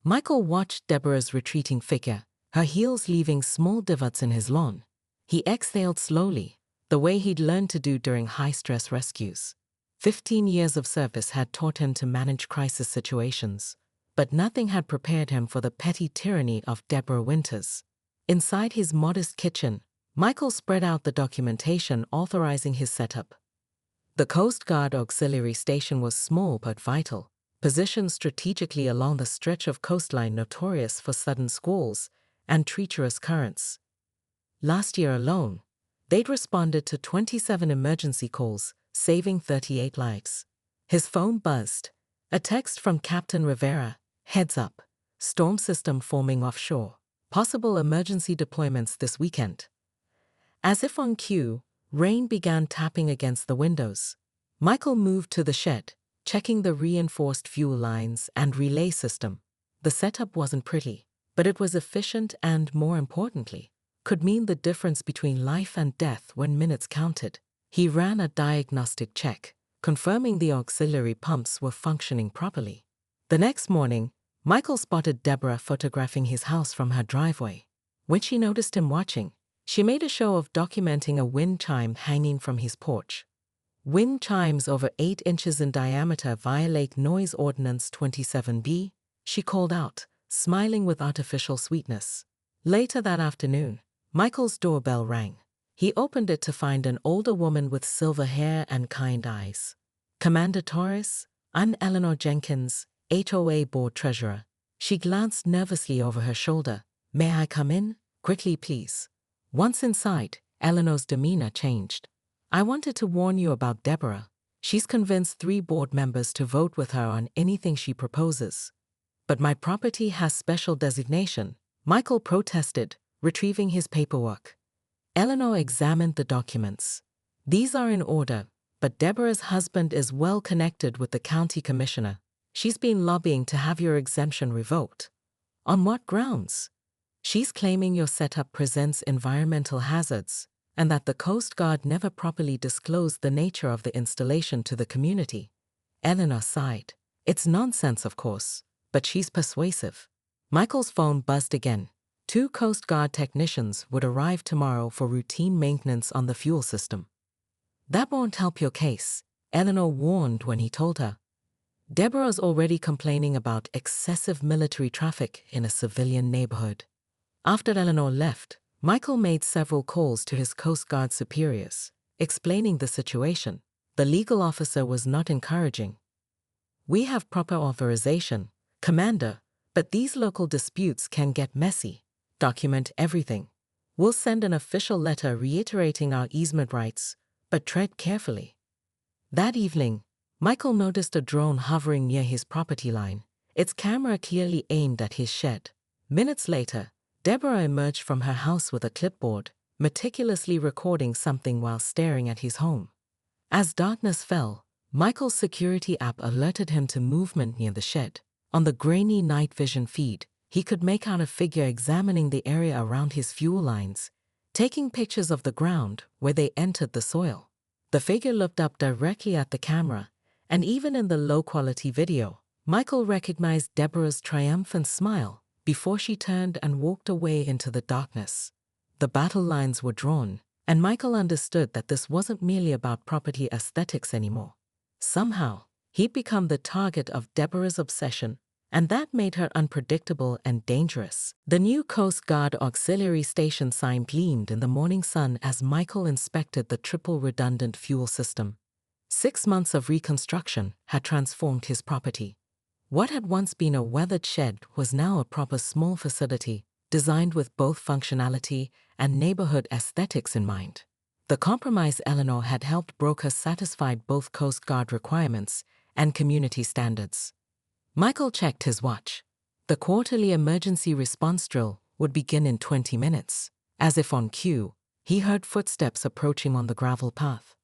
Michael watched Deborah's retreating figure, her heels leaving small divots in his lawn. He exhaled slowly, the way he'd learned to do during high-stress rescues. 15 years of service had taught him to manage crisis situations, but nothing had prepared him for the petty tyranny of Deborah Winters. Inside his modest kitchen, Michael spread out the documentation authorizing his setup. The Coast Guard Auxiliary Station was small but vital, positioned strategically along the stretch of coastline notorious for sudden squalls and treacherous currents. Last year alone, they'd responded to 27 emergency calls, saving 38 lives. His phone buzzed. A text from Captain Rivera, "Heads up, storm system forming offshore. Possible emergency deployments this weekend." As if on cue, rain began tapping against the windows. Michael moved to the shed, checking the reinforced fuel lines and relay system. The setup wasn't pretty, but it was efficient and, more importantly, could mean the difference between life and death when minutes counted. He ran a diagnostic check, confirming the auxiliary pumps were functioning properly. The next morning, Michael spotted Deborah photographing his house from her driveway. When she noticed him watching, she made a show of documenting a wind chime hanging from his porch. Wind chimes over 8 inches in diameter violate Noise Ordinance 27B, she called out, smiling with artificial sweetness. Later that afternoon, Michael's doorbell rang. He opened it to find an older woman with silver hair and kind eyes. "Commander Torres, I'm Eleanor Jenkins, HOA board treasurer." She glanced nervously over her shoulder. "May I come in? Quickly, please." Once inside, Eleanor's demeanor changed. "I wanted to warn you about Deborah. She's convinced 3 board members to vote with her on anything she proposes." "But my property has special designation," Michael protested, retrieving his paperwork. Eleanor examined the documents. "These are in order, but Deborah's husband is well connected with the county commissioner. She's been lobbying to have your exemption revoked." "On what grounds?" "She's claiming your setup presents environmental hazards, and that the Coast Guard never properly disclosed the nature of the installation to the community." Eleanor sighed. "It's nonsense, of course, but she's persuasive." Michael's phone buzzed again. 2 Coast Guard technicians would arrive tomorrow for routine maintenance on the fuel system. "That won't help your case," Eleanor warned when he told her. "Deborah's already complaining about excessive military traffic in a civilian neighborhood." After Eleanor left, Michael made several calls to his Coast Guard superiors, explaining the situation. The legal officer was not encouraging. "We have proper authorization, Commander, but these local disputes can get messy. Document everything. We'll send an official letter reiterating our easement rights, but tread carefully." That evening, Michael noticed a drone hovering near his property line, its camera clearly aimed at his shed. Minutes later, Deborah emerged from her house with a clipboard, meticulously recording something while staring at his home. As darkness fell, Michael's security app alerted him to movement near the shed. On the grainy night vision feed, he could make out a figure examining the area around his fuel lines, taking pictures of the ground where they entered the soil. The figure looked up directly at the camera, and even in the low-quality video, Michael recognized Deborah's triumphant smile before she turned and walked away into the darkness. The battle lines were drawn, and Michael understood that this wasn't merely about property aesthetics anymore. Somehow, he'd become the target of Deborah's obsession, and that made her unpredictable and dangerous. The new Coast Guard Auxiliary Station sign gleamed in the morning sun as Michael inspected the triple redundant fuel system. 6 months of reconstruction had transformed his property. What had once been a weathered shed was now a proper small facility, designed with both functionality and neighborhood aesthetics in mind. The compromise Eleanor had helped broker satisfied both Coast Guard requirements and community standards. Michael checked his watch. The quarterly emergency response drill would begin in 20 minutes. As if on cue, he heard footsteps approaching on the gravel path.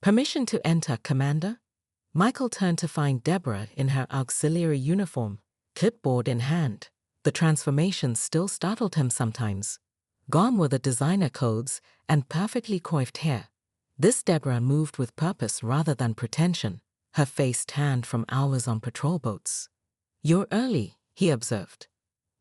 "Permission to enter, Commander?" Michael turned to find Deborah in her auxiliary uniform, clipboard in hand. The transformation still startled him sometimes. Gone were the designer codes and perfectly coiffed hair. This Deborah moved with purpose rather than pretension, her face tanned from hours on patrol boats. "You're early," he observed.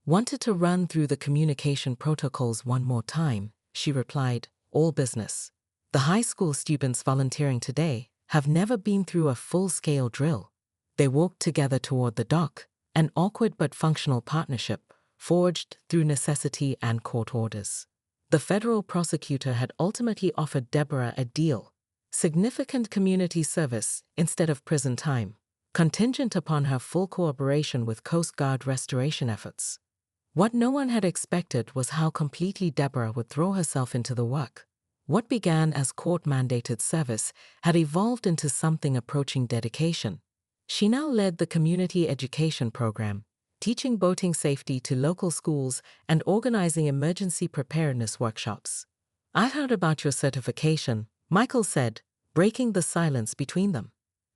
"Wanted to run through the communication protocols one more time," she replied, "all business. The high school students volunteering today have never been through a full-scale drill." They walked together toward the dock, an awkward but functional partnership, forged through necessity and court orders. The federal prosecutor had ultimately offered Deborah a deal: significant community service instead of prison time, contingent upon her full cooperation with Coast Guard restoration efforts. What no one had expected was how completely Deborah would throw herself into the work. What began as court-mandated service had evolved into something approaching dedication. She now led the community education program, teaching boating safety to local schools and organizing emergency preparedness workshops. "I heard about your certification," Michael said, breaking the silence between them.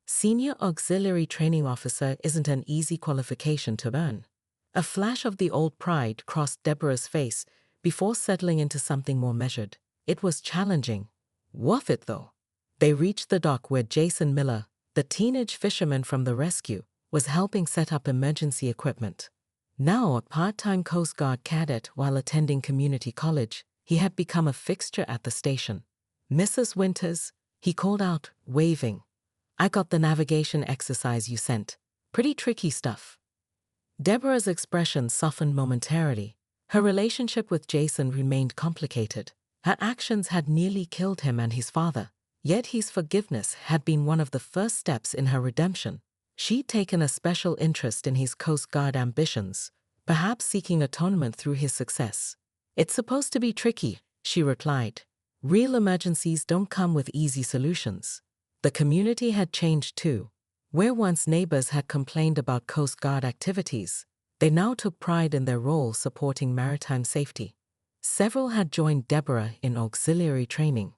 Senior Auxiliary Training Officer isn't an easy qualification to earn. A flash of the old pride crossed Deborah's face before settling into something more measured. It was challenging. Worth it, though. They reached the dock where Jason Miller, the teenage fisherman from the rescue, was helping set up emergency equipment. Now a part-time Coast Guard cadet while attending community college, he had become a fixture at the station. "Mrs. Winters," he called out, waving. "I got the navigation exercise you sent. Pretty tricky stuff." Deborah's expression softened momentarily. Her relationship with Jason remained complicated. Her actions had nearly killed him and his father, yet his forgiveness had been one of the first steps in her redemption. She'd taken a special interest in his Coast Guard ambitions, perhaps seeking atonement through his success. "It's supposed to be tricky," she replied. "Real emergencies don't come with easy solutions." The community had changed too. Where once neighbors had complained about Coast Guard activities, they now took pride in their role supporting maritime safety. Several had joined Deborah in auxiliary training.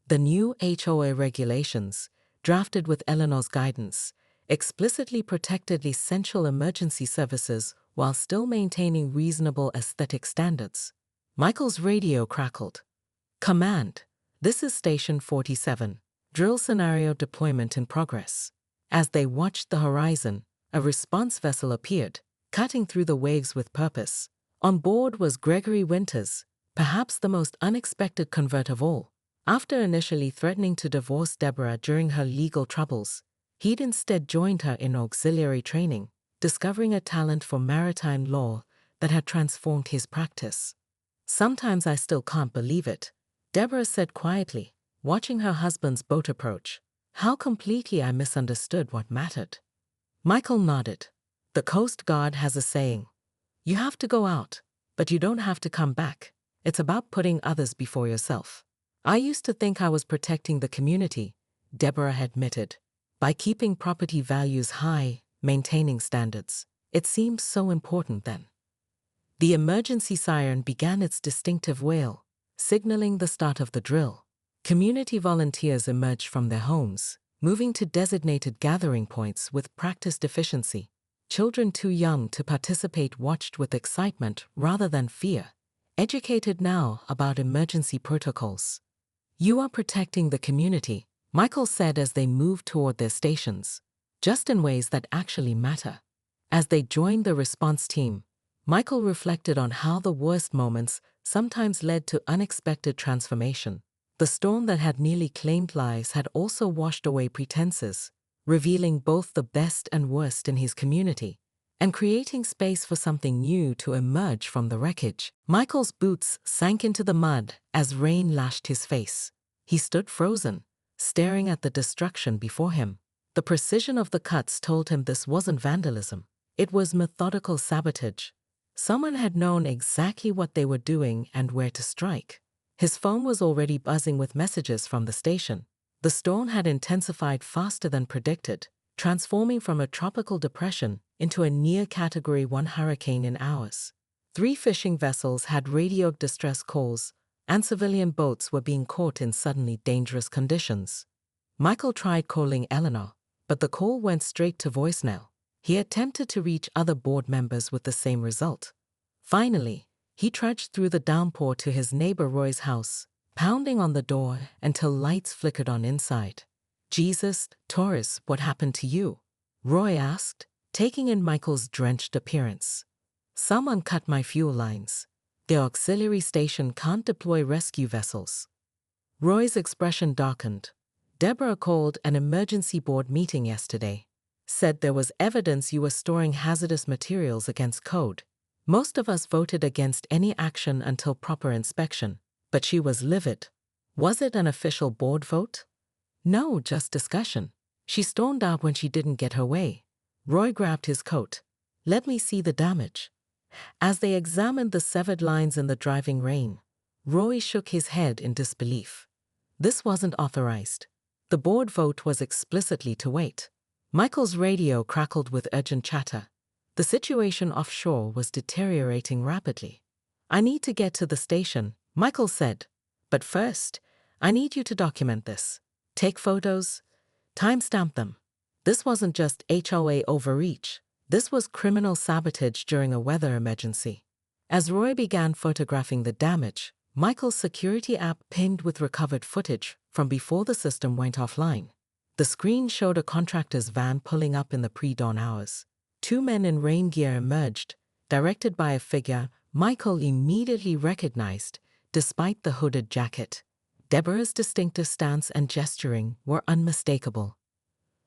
The new HOA regulations, drafted with Eleanor's guidance, explicitly protected essential emergency services while still maintaining reasonable aesthetic standards. Michael's radio crackled. "Command, this is Station 47. Drill scenario deployment in progress." As they watched the horizon, a response vessel appeared, cutting through the waves with purpose. On board was Gregory Winters, perhaps the most unexpected convert of all. After initially threatening to divorce Deborah during her legal troubles, he'd instead joined her in auxiliary training, discovering a talent for maritime law that had transformed his practice. "Sometimes I still can't believe it," Deborah said quietly, watching her husband's boat approach. "How completely I misunderstood what mattered." Michael nodded. "The Coast Guard has a saying. You have to go out, but you don't have to come back. It's about putting others before yourself." "I used to think I was protecting the community," Deborah admitted. "By keeping property values high, maintaining standards. It seemed so important then." The emergency siren began its distinctive wail, signaling the start of the drill. Community volunteers emerged from their homes, moving to designated gathering points with practiced efficiency. Children too young to participate watched with excitement rather than fear, educated now about emergency protocols. "You are protecting the community," Michael said as they moved toward their stations, "just in ways that actually matter." As they joined the response team, Michael reflected on how the worst moments sometimes led to unexpected transformation. The storm that had nearly claimed lives had also washed away pretenses, revealing both the best and worst in his community, and creating space for something new to emerge from the wreckage. Michael's boots sank into the mud as rain lashed his face. He stood frozen, staring at the destruction before him. The precision of the cuts told him this wasn't vandalism. It was methodical sabotage. Someone had known exactly what they were doing and where to strike. His phone was already buzzing with messages from the station. The storm had intensified faster than predicted, transforming from a tropical depression into a near Category 1 hurricane in hours. 3 fishing vessels had radioed distress calls, and civilian boats were being caught in suddenly dangerous conditions. Michael tried calling Eleanor, but the call went straight to voicemail. He attempted to reach other board members with the same result. Finally, he trudged through the downpour to his neighbor Roy's house, pounding on the door until lights flickered on inside. "Jesus, Taurus, what happened to you?" Roy asked, taking in Michael's drenched appearance. Someone cut my fuel lines. The auxiliary station can't deploy rescue vessels. Roy's expression darkened. Deborah called an emergency board meeting yesterday. Said there was evidence you were storing hazardous materials against code. Most of us voted against any action until proper inspection, but she was livid. Was it an official board vote? No, just discussion. She stormed out when she didn't get her way. Roy grabbed his coat. Let me see the damage. As they examined the severed lines in the driving rain, Roy shook his head in disbelief. This wasn't authorized. The board vote was explicitly to wait. Michael's radio crackled with urgent chatter. The situation offshore was deteriorating rapidly. I need to get to the station, Michael said. But first, I need you to document this. Take photos, timestamp them. This wasn't just HOA overreach. This was criminal sabotage during a weather emergency. As Roy began photographing the damage, Michael's security app pinged with recovered footage from before the system went offline. The screen showed a contractor's van pulling up in the pre-dawn hours. Two men in rain gear emerged, directed by a figure Michael immediately recognized, despite the hooded jacket. Deborah's distinctive stance and gesturing were unmistakable.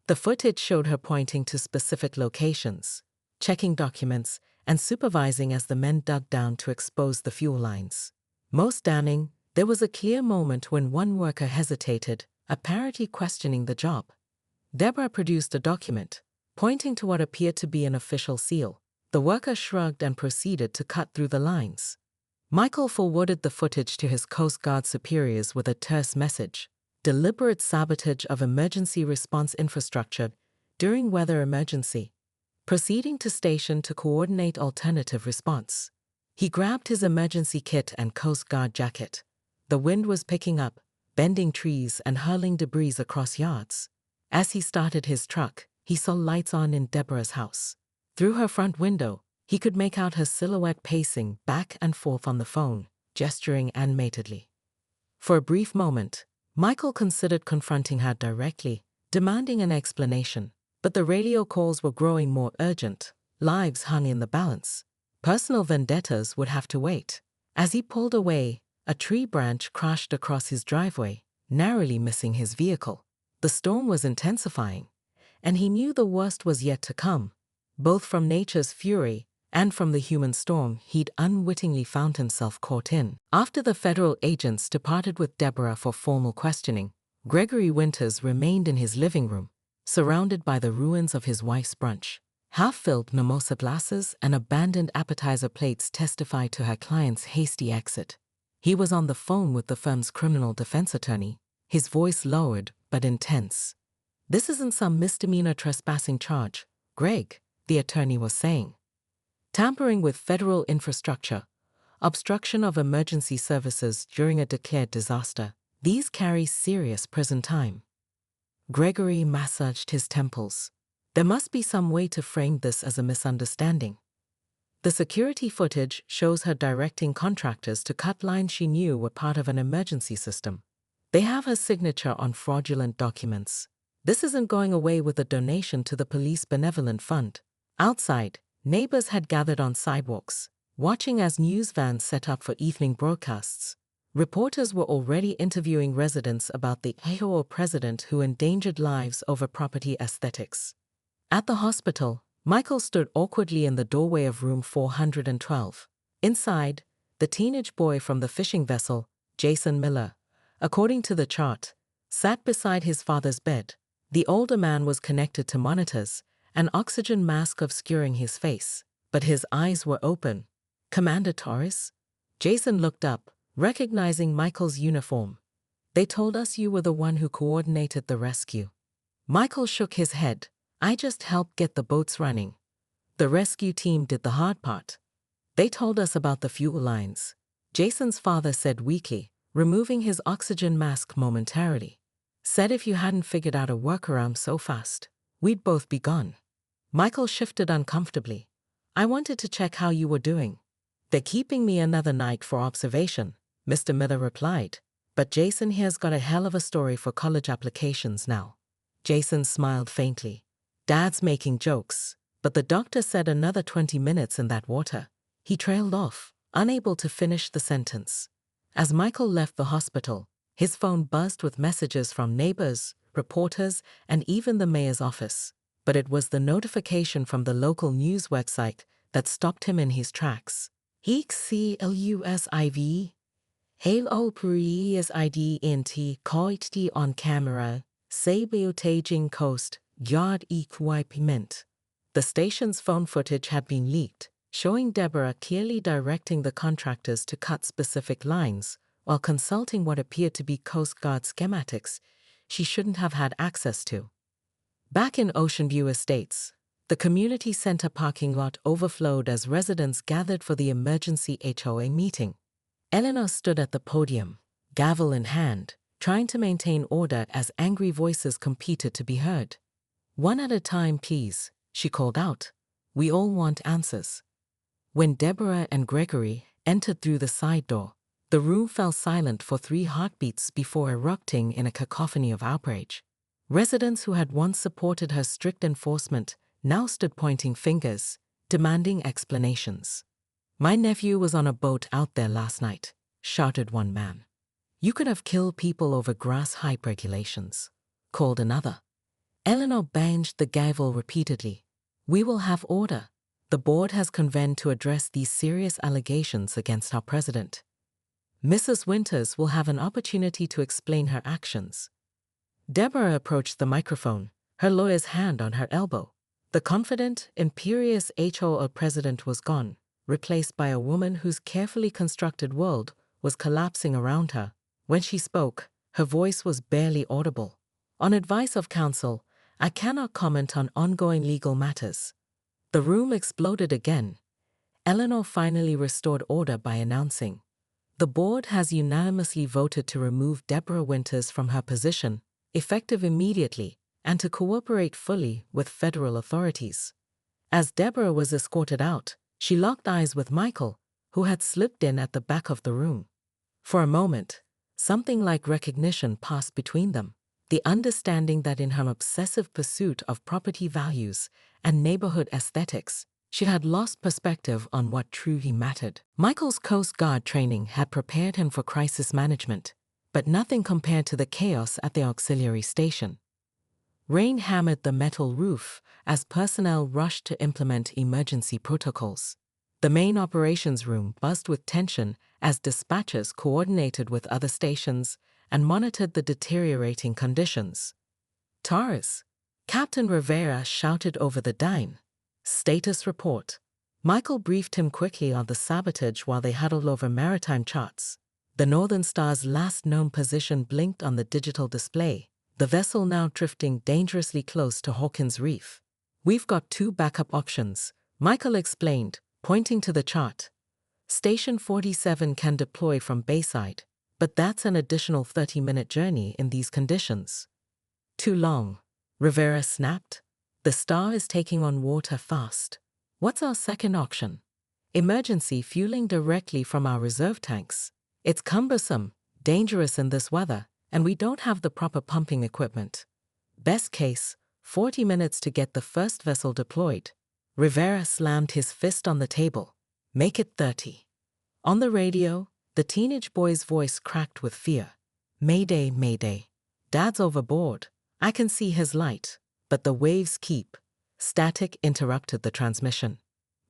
The footage showed her pointing to specific locations, checking documents, and supervising as the men dug down to expose the fuel lines. Most damning, there was a clear moment when one worker hesitated, apparently questioning the job. Deborah produced a document, pointing to what appeared to be an official seal. The worker shrugged and proceeded to cut through the lines. Michael forwarded the footage to his Coast Guard superiors with a terse message: deliberate sabotage of emergency response infrastructure during weather emergency. Proceeding to station to coordinate alternative response. He grabbed his emergency kit and Coast Guard jacket. The wind was picking up, bending trees and hurling debris across yards. As he started his truck, he saw lights on in Deborah's house. Through her front window, he could make out her silhouette pacing back and forth on the phone, gesturing animatedly. For a brief moment, Michael considered confronting her directly, demanding an explanation, but the radio calls were growing more urgent. Lives hung in the balance. Personal vendettas would have to wait. As he pulled away, a tree branch crashed across his driveway, narrowly missing his vehicle. The storm was intensifying, and he knew the worst was yet to come, both from nature's fury and from the human storm he'd unwittingly found himself caught in. After the federal agents departed with Deborah for formal questioning, Gregory Winters remained in his living room, surrounded by the ruins of his wife's brunch. Half-filled mimosa glasses and abandoned appetizer plates testified to her client's hasty exit. He was on the phone with the firm's criminal defense attorney, his voice lowered but intense. "This isn't some misdemeanor trespassing charge, Greg," the attorney was saying. "Tampering with federal infrastructure, obstruction of emergency services during a declared disaster, these carry serious prison time." Gregory massaged his temples. There must be some way to frame this as a misunderstanding. The security footage shows her directing contractors to cut lines she knew were part of an emergency system. They have her signature on fraudulent documents. This isn't going away with a donation to the Police Benevolent Fund. Outside, neighbors had gathered on sidewalks, watching as news vans set up for evening broadcasts. Reporters were already interviewing residents about the HOA president who endangered lives over property aesthetics. At the hospital, Michael stood awkwardly in the doorway of room 412. Inside, the teenage boy from the fishing vessel, Jason Miller, according to the chart, sat beside his father's bed. The older man was connected to monitors, an oxygen mask obscuring his face, but his eyes were open. "Commander Torres?" Jason looked up, recognizing Michael's uniform. "They told us you were the one who coordinated the rescue." Michael shook his head. "I just helped get the boats running. The rescue team did the hard part. They told us about the fuel lines," Jason's father said weakly, removing his oxygen mask momentarily. "Said if you hadn't figured out a workaround so fast, we'd both be gone." Michael shifted uncomfortably. "I wanted to check how you were doing." "They're keeping me another night for observation," Mr. Miller replied. "But Jason here's got a hell of a story for college applications now." Jason smiled faintly. "Dad's making jokes, but the doctor said another 20 minutes in that water. He trailed off, unable to finish the sentence. As Michael left the hospital, his phone buzzed with messages from neighbors, reporters, and even the mayor's office. But it was the notification from the local news website that stopped him in his tracks. HCLUSIV Halo President Coiti on camera, sabotaging coast, yard equipment. The station's phone footage had been leaked, showing Deborah clearly directing the contractors to cut specific lines, while consulting what appeared to be Coast Guard schematics she shouldn't have had access to. Back in Ocean View Estates, the community center parking lot overflowed as residents gathered for the emergency HOA meeting. Eleanor stood at the podium, gavel in hand, trying to maintain order as angry voices competed to be heard. "One at a time, please," she called out. "We all want answers." When Deborah and Gregory entered through the side door, the room fell silent for 3 heartbeats before erupting in a cacophony of outrage. Residents who had once supported her strict enforcement now stood pointing fingers, demanding explanations. "My nephew was on a boat out there last night," shouted one man. "You could have killed people over grass height regulations," called another. Eleanor banged the gavel repeatedly. "We will have order. The board has convened to address these serious allegations against our president. Mrs. Winters will have an opportunity to explain her actions." Deborah approached the microphone, her lawyer's hand on her elbow. The confident, imperious HOA president was gone, replaced by a woman whose carefully constructed world was collapsing around her. When she spoke, her voice was barely audible. "On advice of counsel, I cannot comment on ongoing legal matters." The room exploded again. Eleanor finally restored order by announcing, "The board has unanimously voted to remove Deborah Winters from her position, effective immediately, and to cooperate fully with federal authorities." As Deborah was escorted out, she locked eyes with Michael, who had slipped in at the back of the room. For a moment, something like recognition passed between them, the understanding that in her obsessive pursuit of property values and neighborhood aesthetics, she had lost perspective on what truly mattered. Michael's Coast Guard training had prepared him for crisis management, but nothing compared to the chaos at the auxiliary station. Rain hammered the metal roof as personnel rushed to implement emergency protocols. The main operations room buzzed with tension as dispatchers coordinated with other stations and monitored the deteriorating conditions. "Taurus," Captain Rivera shouted over the dime. "Status report." Michael briefed him quickly on the sabotage while they huddled over maritime charts. The Northern Star's last known position blinked on the digital display, the vessel now drifting dangerously close to Hawkins Reef. "We've got 2 backup options," Michael explained, pointing to the chart. "Station 47 can deploy from Bayside, but that's an additional 30-minute journey in these conditions." "Too long," Rivera snapped. "The Star is taking on water fast. What's our second option?" "Emergency fueling directly from our reserve tanks. It's cumbersome, dangerous in this weather, and we don't have the proper pumping equipment. Best case, 40 minutes to get the first vessel deployed." Rivera slammed his fist on the table. "Make it 30. On the radio, the teenage boy's voice cracked with fear. "Mayday, mayday. Dad's overboard. I can see his light, but the waves keep." Static interrupted the transmission.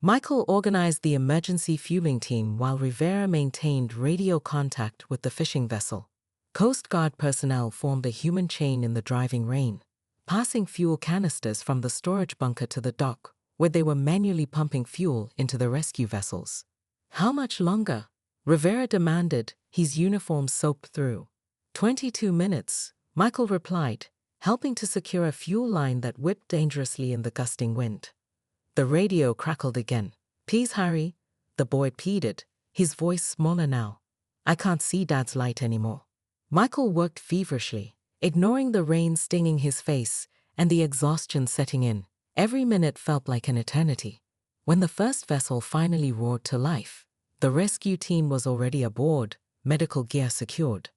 Michael organized the emergency fueling team while Rivera maintained radio contact with the fishing vessel. Coast Guard personnel formed a human chain in the driving rain, passing fuel canisters from the storage bunker to the dock, where they were manually pumping fuel into the rescue vessels. "How much longer?" Rivera demanded, his uniform soaked through. 22 minutes, Michael replied, helping to secure a fuel line that whipped dangerously in the gusting wind. The radio crackled again. "Please hurry," the boy pleaded, his voice smaller now. "I can't see Dad's light anymore." Michael worked feverishly, ignoring the rain stinging his face and the exhaustion setting in. Every minute felt like an eternity. When the first vessel finally roared to life, the rescue team was already aboard, medical gear secured.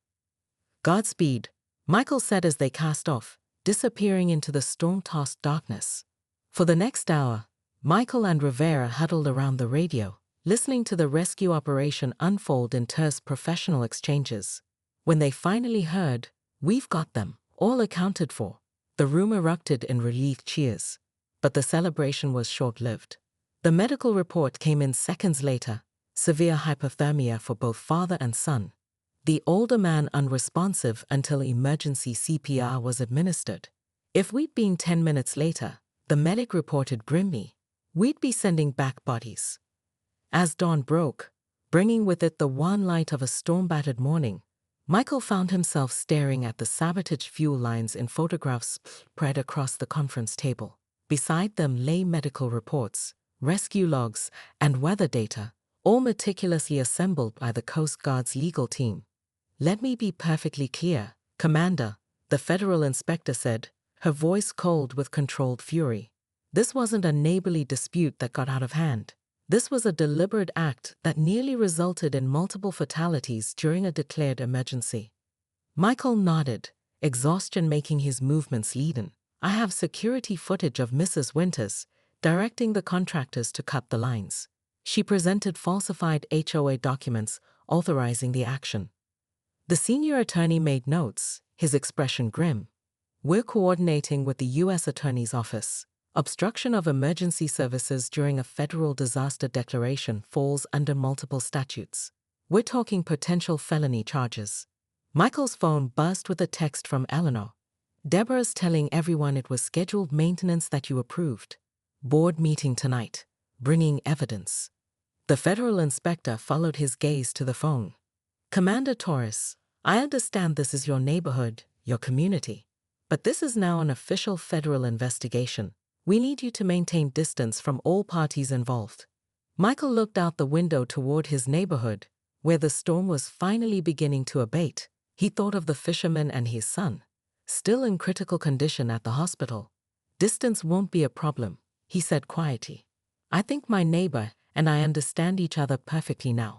"Godspeed," Michael said as they cast off, disappearing into the storm-tossed darkness. For the next hour, Michael and Rivera huddled around the radio, listening to the rescue operation unfold in terse professional exchanges. When they finally heard, "We've got them, all accounted for," the room erupted in relieved cheers. But the celebration was short-lived. The medical report came in seconds later: severe hypothermia for both father and son. The older man unresponsive until emergency CPR was administered. If we'd been 10 minutes later, the medic reported grimly, we'd be sending back bodies. As dawn broke, bringing with it the wan light of a storm-battered morning, Michael found himself staring at the sabotage fuel lines in photographs spread across the conference table. Beside them lay medical reports, rescue logs, and weather data, all meticulously assembled by the Coast Guard's legal team. "Let me be perfectly clear, Commander," the federal inspector said, her voice cold with controlled fury. "This wasn't a neighborly dispute that got out of hand. This was a deliberate act that nearly resulted in multiple fatalities during a declared emergency." Michael nodded, exhaustion making his movements leaden. "I have security footage of Mrs. Winters directing the contractors to cut the lines." She presented falsified HOA documents authorizing the action. The senior attorney made notes, his expression grim. "We're coordinating with the U.S. Attorney's Office. Obstruction of emergency services during a federal disaster declaration falls under multiple statutes. We're talking potential felony charges." Michael's phone buzzed with a text from Eleanor. "Deborah's telling everyone it was scheduled maintenance that you approved. Board meeting tonight. Bringing evidence." The federal inspector followed his gaze to the phone. "Commander Torres, I understand this is your neighborhood, your community. But this is now an official federal investigation. We need you to maintain distance from all parties involved." Michael looked out the window toward his neighborhood, where the storm was finally beginning to abate. He thought of the fisherman and his son, still in critical condition at the hospital. "Distance won't be a problem," he said quietly. "I think my neighbor and I understand each other perfectly now."